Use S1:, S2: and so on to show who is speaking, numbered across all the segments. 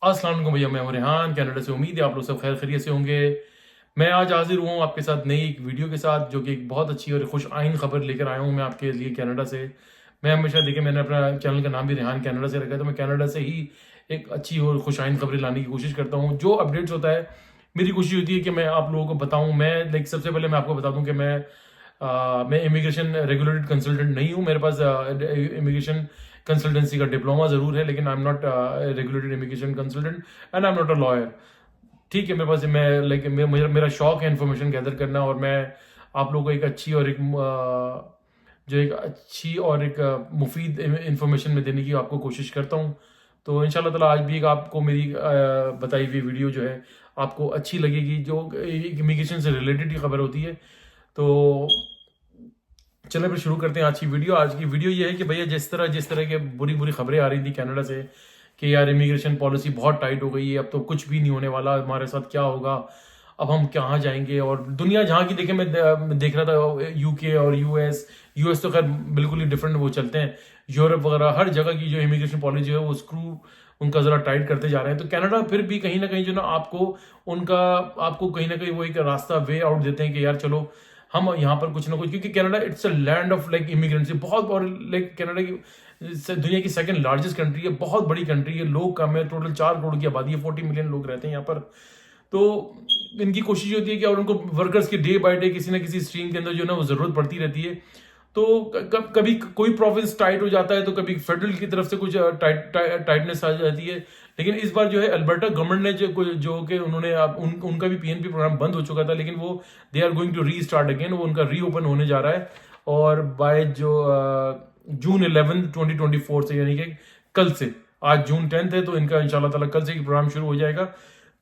S1: अस्सलाम वालेकुम भैया, मैं हूं रेहान कनाडा से। उम्मीद है आप लोग सब खैर खैरियत से होंगे। मैं आज हाजिर हूँ आपके साथ नई एक वीडियो के साथ, जो कि एक बहुत अच्छी और खुश आइन खबर लेकर आया हूँ मैं आपके लिए कनाडा से। मैं हमेशा देखिए, मैंने अपना चैनल का नाम भी रेहान कनाडा से रखा है, तो मैं कनाडा से ही एक अच्छी और खुश आइन खबरें लाने की कोशिश करता हूँ। जो अपडेट्स होता है, मेरी कोशिश होती है कि मैं आप लोगों को बताऊँ। मैं लाइक सबसे पहले मैं आपको बता दूँ कि मैं इमिग्रेशन रेगुलेटेड कंसल्टेंट नहीं हूँ। मेरे पास इमिग्रेशन कंसल्टेंसी का डिप्लोमा जरूर है, लेकिन I am not regulated immigration consultant and I am not a lawyer. ठीक है, मेरे पास मैं लाइक मेरा शौक है इन्फॉर्मेशन गैदर करना, और मैं आप लोगों को एक अच्छी और एक मुफीद इंफॉर्मेशन में देने की आपको कोशिश करता हूँ। तो इंशाल्लाह ताला आज भी एक आपको मेरी बताई हुई वीडियो जो है आपको अच्छी लगेगी, जो इमिग्रेशन से रिलेटेड ही खबर होती है। तो चलिए फिर शुरू करते हैं आज की वीडियो। आज की वीडियो ये है कि भैया, जिस तरह के बुरी बुरी खबरें आ रही थी कनाडा से कि यार इमिग्रेशन पॉलिसी बहुत टाइट हो गई है, अब तो कुछ भी नहीं होने वाला, हमारे साथ क्या होगा, अब हम कहाँ जाएंगे। और दुनिया जहाँ की देखे, मैं देख रहा था यूके और यूएस तो खैर बिल्कुल ही डिफरेंट वो चलते हैं। यूरोप वगैरह हर जगह की जो इमिग्रेशन पॉलिसी है वो स्क्रू उनका जरा टाइट करते जा रहे हैं। तो कनाडा फिर भी कहीं ना कहीं जो ना आपको कहीं ना कहीं वो एक रास्ता वे आउट देते हैं कि यार चलो हम यहाँ पर कुछ ना कुछ, क्योंकि Canada it's a land of like immigrants, बहुत। और लाइक कनाडा की दुनिया की सेकंड लार्जेस्ट कंट्री है, बहुत बड़ी कंट्री है, लोग कम है, टोटल 4 करोड़ की आबादी है, 40 मिलियन लोग रहते हैं यहाँ पर। तो इनकी कोशिश होती है कि और उनको वर्कर्स की डे बाय डे किसी ना किसी स्ट्रीम के अंदर जो है ना वो जरूरत पड़ती रहती है। तो कभी कोई प्रोविंस टाइट हो जाता है, तो कभी फेडरल की तरफ से कुछ टाइटनेस आ जाती है। लेकिन इस बार जो है अल्बर्टा गवर्नमेंट ने जो कि उन्होंने उनका भी पीएनपी प्रोग्राम बंद हो चुका था, लेकिन वो they are going to restart again, वो उनका रीओपन होने जा रहा है। और बाय जो जून 11 2024 से, यानी कि कल से, आज जून 10 है, तो इनका इंशाल्लाह ताला कल से ही प्रोग्राम शुरू हो जाएगा।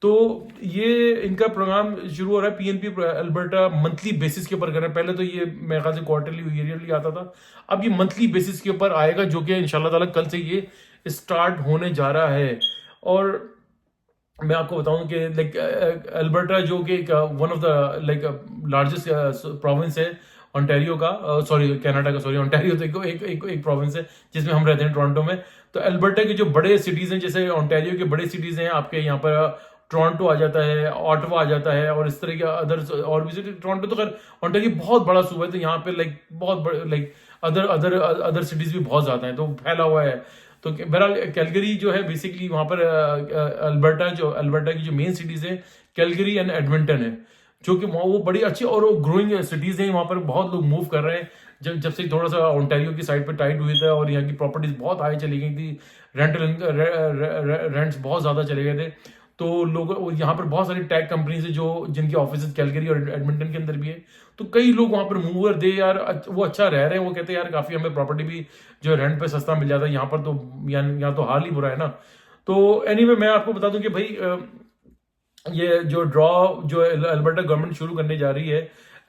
S1: तो ये इनका प्रोग्राम शुरू हो रहा है। पीएनपी अल्बर्टा मंथली बेसिस के ऊपर कर रहे हैं। पहले तो ये मेरे ख्याल से क्वार्टरली ईयरली आता था, अब ये मंथली बेसिस के ऊपर आएगा, जो कि इंशाल्लाह ताला कल से ये स्टार्ट होने जा रहा है। और मैं आपको बताऊं कि लाइक अल्बर्टा जो कि one of the like largest province है ओंटारियो का, सॉरी कनाडा का, सॉरी ओंटारियो तो एक प्रोविंस है जिसमें हम रहते हैं, टोरंटो में। तो अल्बर्टा के जो बड़े सिटीज हैं, जैसे ओंटारियो के बड़े सिटीज हैं आपके यहाँ पर, टोरंटो आ जाता है, ऑटवा आ जाता है, और इस तरह के अदर और भी सिटी। टोरंटो तो खैर ओंटारियो बहुत बड़ा सूबा है, तो यहाँ पे लाइक बहुत बड़े like other other other cities भी बहुत ज्यादा है, तो फैला हुआ है। तो बहरहाल कैलगरी जो है बेसिकली वहां पर अल्बर्टा की जो मेन सिटीज है कैलगरी एंड एडमिंटन है, जो कि वो बड़ी अच्छी और ग्रोइंग सिटीज हैं। वहां पर बहुत लोग मूव कर रहे हैं, जब से थोड़ा सा ओंटारियो की साइड पे टाइट हुई था और यहाँ की प्रॉपर्टीज बहुत हाई चली गई थी, रेंट्स बहुत ज्यादा चले गए थे। तो लोग यहाँ पर बहुत सारी टेक कंपनीज है जो जिनके ऑफिस कैलगरी और एडमिंटन के अंदर भी है। तो कई लोग वहां पर मूवर दे यार वो अच्छा रह रहे हैं, वो कहते हैं यार काफी हमें प्रॉपर्टी भी जो रेंट पे सस्ता मिल जाता है यहाँ पर, तो यहाँ तो हाल ही बुरा है ना। तो एनीवे मैं आपको बता दूं कि भाई ये जो ड्रॉ जो अल्बर्टा गवर्नमेंट शुरू करने जा रही है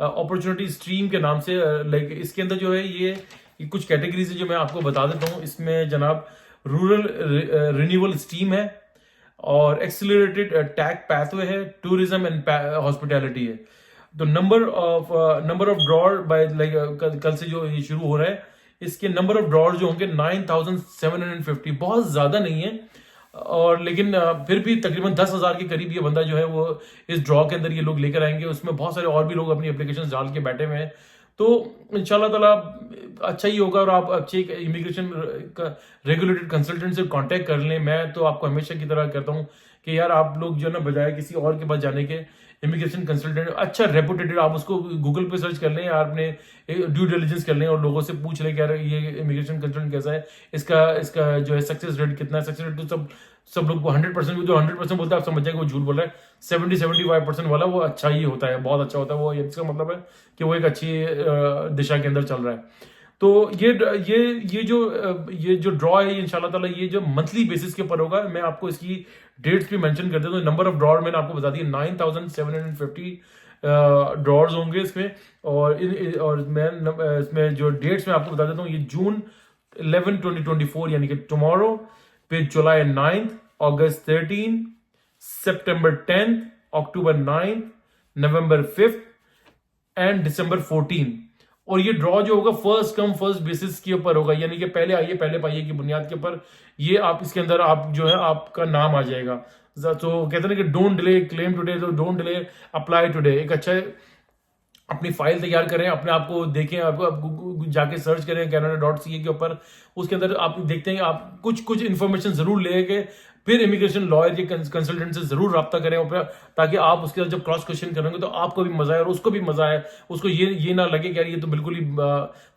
S1: अपॉर्चुनिटी स्ट्रीम के नाम से, लाइक इसके अंदर जो है ये कुछ कैटेगरीज है जो मैं आपको बता देता हूँ। इसमें जनाब रूरल रिन्यूअल स्ट्रीम है, और एक्सिलरेटेड टैग पैथवे है, टूरिज्म एंड हॉस्पिटैलिटी है। तो number of draw by like कल से जो ये शुरू हो रहा है, इसके नंबर ऑफ ड्रॉर जो होंगे 9750, बहुत ज्यादा नहीं है। और लेकिन फिर भी तकरीबन 10,000 के करीब ये बंदा जो है वो इस ड्रॉ के अंदर ये लोग लेकर आएंगे। उसमें बहुत सारे और भी लोग अपनी एप्लीकेशन डाल के बैठे हुए हैं। तो इंशाल्लाह ताला अच्छा ही होगा, और आप अच्छे इमिग्रेशन रेगुलेटेड कंसल्टेंट से कांटेक्ट कर लें। मैं तो आपको हमेशा की तरह कहता हूं कि यार आप लोग जो है ना, बजाय किसी और के पास जाने के, इमिग्रेशन कंसल्टेंट अच्छा रेपुटेटेड, आप उसको गूगल पे सर्च कर लें, आपने ड्यू डिलिजेंस कर लें और लोगों से पूछ लें कि यार ये इमिग्रेशन कंसल्टेंट कैसा है, इसका जो है सक्सेस रेट कितना है। सक्सेस रेट तो सब लोग को 100%, जो 100% बोलते हैं आप समझ जाएंगे वो झूठ बोल रहा है। 70-75% वाला वो अच्छा ही होता है, बहुत अच्छा होता है वो, इसका मतलब है कि वो एक अच्छी दिशा के अंदर चल रहा है। तो ये जो ड्रॉ है, इंशाल्लाह ताला ये जो मंथली बेसिस के ऊपर होगा। मैं आपको इसकी डेट्स भी मेंशन कर देता हूँ। नंबर ऑफ ड्रॉर मैंने आपको बता दिया, 9750 ड्रॉर्स होंगे इसमें। और मैं इसमें जो डेट्स मैं आपको बता देता हूँ, ये जून 11 2024 यानी कि टुमारो, फिर जुलाई 9, अगस्त 13, सितंबर 10, अक्टूबर 9, नवंबर 5 एंड दिसंबर 14। और ये ड्रॉ जो होगा फर्स्ट कम फर्स्ट बेसिस के ऊपर होगा, यानी कि पहले आइए पहले पाइए की बुनियाद के ऊपर ये आप इसके अंदर आप जो है आपका नाम आ जाएगा। तो कहते हैं कि डोंट डिले क्लेम टुडे, तो डोंट डिले अप्लाई टुडे। एक अच्छा अपनी फाइल तैयार करें, अपने आप को देखें, आप जाके सर्च करें canada.ca के ऊपर, उसके अंदर आप देखते हैं आप कुछ इन्फॉर्मेशन जरूर लेके फिर इमिग्रेशन लॉयर के कंसल्टेंट से जरूर रब्ता करें ऊपर, ताकि आप उसके साथ जब क्रॉस क्वेश्चन करेंगे तो आपको भी मजा आए और उसको भी मजा आए, उसको ये ना लगे कि यार ये तो बिल्कुल ही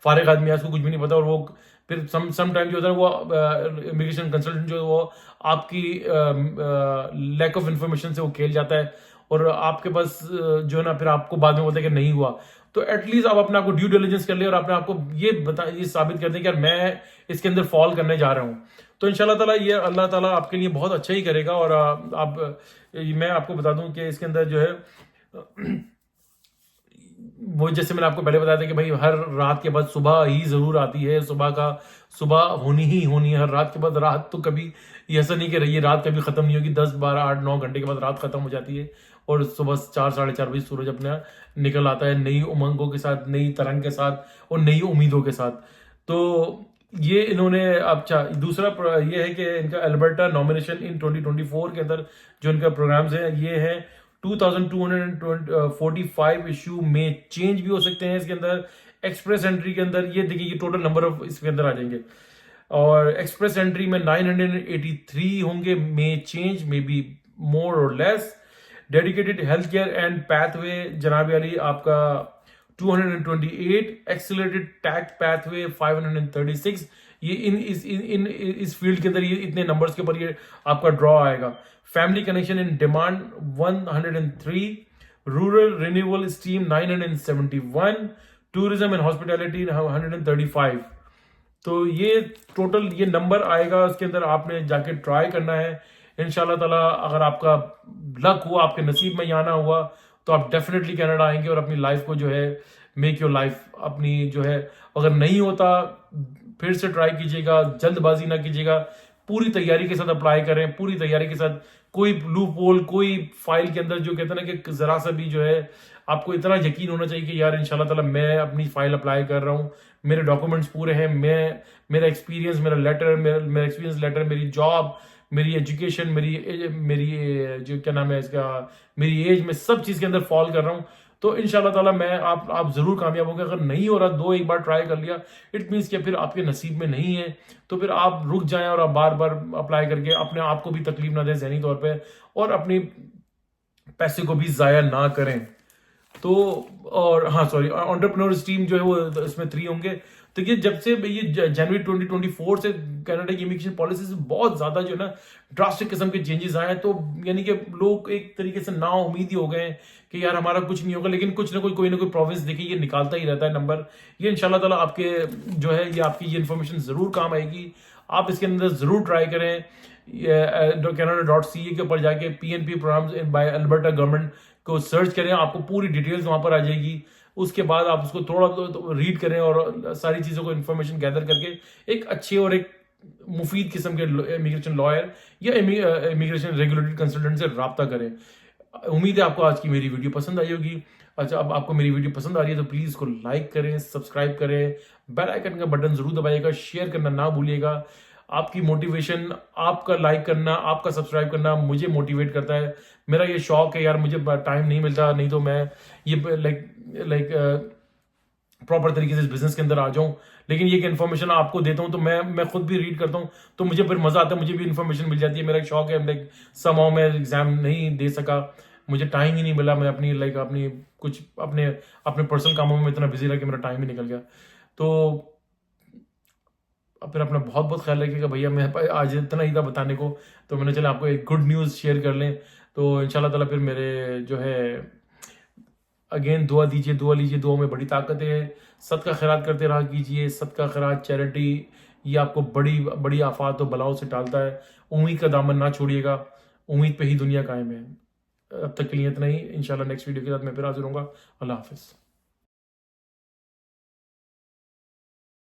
S1: फारिग आदमी है, उसको कुछ भी नहीं पता, और वो फिर सम टाइम जो होता है वो इमिग्रेशन कंसल्टेंट जो है वो आपकी लैक ऑफ इंफॉर्मेशन से वो खेल जाता है और आपके पास जो है ना फिर आपको बाद में बोलते हैं कि नहीं हुआ। तो एटलीस्ट आप अपने आपको ड्यू डिलिजेंस कर ले और अपने आपको ये साबित कर दें कि यार मैं इसके अंदर फॉल करने जा रहा हूँ। तो इंशाल्लाह ताला ये अल्लाह ताला आपके लिए बहुत अच्छा ही करेगा। और मैं आपको बता दूं कि इसके अंदर जो है वो जैसे मैंने आपको पहले बताया था कि भाई हर रात के बाद सुबह ही जरूर आती है, सुबह होनी ही होनी है हर रात के बाद। रात तो कभी ये ऐसा नहीं कि ये रात कभी खत्म नहीं होगी, 10 12 8 9 घंटे के बाद रात खत्म हो जाती है और सुबह 4 साढ़े 4 बजे सूरज अपना निकल आता है नई उमंगों के साथ, नई तरंग के साथ और नई उम्मीदों के साथ। तो ये इन्होंने अच्छा दूसरा ये है कि इनका अल्बर्टा नॉमिनेशन इन 2024 के अंदर जो इनका प्रोग्राम्स है ये है 2245 इशू में चेंज भी हो सकते हैं इसके अंदर। एक्सप्रेस एंट्री के अंदर ये देखिए ये टोटल नंबर ऑफ इसके अंदर आ जाएंगे और एक्सप्रेस एंट्री में 983 होंगे, में चेंज मे बी मोर और less. Dedicated health care and pathway जनाब अली आपका 228, एक्सीलरेटेड टैग पाथवे 536। ये इस फील्ड के अंदर ये इतने नंबर्स के ऊपर ये आपका ड्रॉ आएगा। Family connection in demand 103, rural renewal scheme 971, tourism and hospitality 135। तो ये टोटल ये नंबर आएगा, उसके अंदर आपने जाके ट्राई करना है इंशाल्लाह ताला। अगर आपका लक हुआ, आपके नसीब में ये आना हुआ, तो आप डेफिनेटली कनाडा आएंगे और अपनी लाइफ को जो है मेक योर लाइफ अपनी जो है। अगर नहीं होता फिर से ट्राई कीजिएगा, जल्दबाजी ना कीजिएगा, पूरी तैयारी के साथ अप्लाई करें, पूरी तैयारी के साथ। कोई लूप होल, कोई फाइल के अंदर जो कहते हैं ना कि जरा सा भी जो है आपको इतना यकीन होना चाहिए कि यार इंशाल्लाह ताला मैं अपनी फाइल अप्लाई कर रहा हूँ, मेरे डॉक्यूमेंट्स पूरे हैं, मेरा एक्सपीरियंस, मेरा लेटर, मेरा एक्सपीरियंस लेटर, मेरी जॉब, मेरी एजुकेशन, मेरी जो क्या नाम है इसका, मेरी एज, में सब चीज़ के अंदर फॉल कर रहा हूँ। तो इंशाल्लाह ताला मैं आप जरूर कामयाब होंगे। अगर नहीं हो रहा, एक बार ट्राई कर लिया, इट मीन्स कि फिर आपके नसीब में नहीं है, तो फिर आप रुक जाएं और आप बार बार अप्लाई करके अपने आप को भी तकलीफ ना दें ज़हनी तौर पे और अपनी पैसे को भी ज़ाया ना करें। तो और हाँ सॉरी, एंटरप्रेन्योर्स टीम जो है वो इसमें 3 होंगे। तो ये जब से ये जनवरी 2024 से कनाडा की इमिग्रेशन पॉलिसी से बहुत ज्यादा जो है ना ड्रास्टिक किस्म के चेंजेस आए हैं, तो यानी कि लोग एक तरीके से ना उम्मीद ही हो गए हैं कि यार हमारा कुछ नहीं होगा। लेकिन कुछ ना कोई ना कोई प्रोविंस देखिए ये निकालता ही रहता है नंबर। ये इंशाल्लाह ताला आपके जो है ये आपकी ये इन्फॉर्मेशन जरूर काम आएगी। आप इसके अंदर जरूर ट्राई करें। canada.ca के ऊपर जाके PNP programs by Alberta government को सर्च करें, आपको पूरी डिटेल्स वहां पर आ जाएगी। उसके बाद आप उसको थोड़ा तो रीड करें और सारी चीज़ों को इन्फॉर्मेशन गैदर करके एक अच्छे और एक मुफीद किस्म के इमिग्रेशन लॉयर या इमिग्रेशन रेगुलेटरी कंसल्टेंट से रब्ता करें। उम्मीद है आपको आज की मेरी वीडियो पसंद आई होगी। अच्छा, अब आपको मेरी वीडियो पसंद आ रही है तो प्लीज़ इसको लाइक करें, सब्सक्राइब करें, बेल आइकन का बटन जरूर दबाइएगा, शेयर करना ना भूलिएगा। आपकी मोटिवेशन, आपका लाइक करना, आपका सब्सक्राइब करना मुझे मोटिवेट करता है। मेरा ये शौक है यार, मुझे टाइम नहीं मिलता, नहीं तो मैं ये लाइक प्रॉपर तरीके से इस बिजनेस के अंदर आ जाऊं। लेकिन ये इन्फॉर्मेशन आपको देता हूं तो मैं खुद भी रीड करता हूं, तो मुझे फिर मजा आता है, मुझे भी इन्फॉर्मेशन मिल जाती है। मेरा एक शौक है, लाइक समाउ मैं एग्जाम नहीं दे सका, मुझे टाइम ही नहीं मिला, मैं अपनी अपनी कुछ अपने पर्सनल कामों में इतना बिजी रहा कि मेरा टाइम ही निकल गया। तो फिर अपना बहुत बहुत ख्याल रखिएगा भैया। मैं आज इतना ही था बताने को, तो मैंने चला आपको एक गुड न्यूज़ शेयर कर लें। तो इंशाल्लाह ताला फिर मेरे जो है अगेन दुआ दीजिए, दुआ लीजिए, दुआ में बड़ी ताकत है। सदका खैरात करते रहा कीजिए। सदका खैरात, चैरिटी, ये आपको बड़ी बड़ी आफात और बलाओं से टालता है। उम्मीद का दामन ना छोड़िएगा, उम्मीद पे ही दुनिया कायम है। अब तक के लिए इतना ही। इंशाल्लाह नेक्स्ट वीडियो के साथ मैं फिर हाजिर होऊंगा। अल्लाह हाफिज़।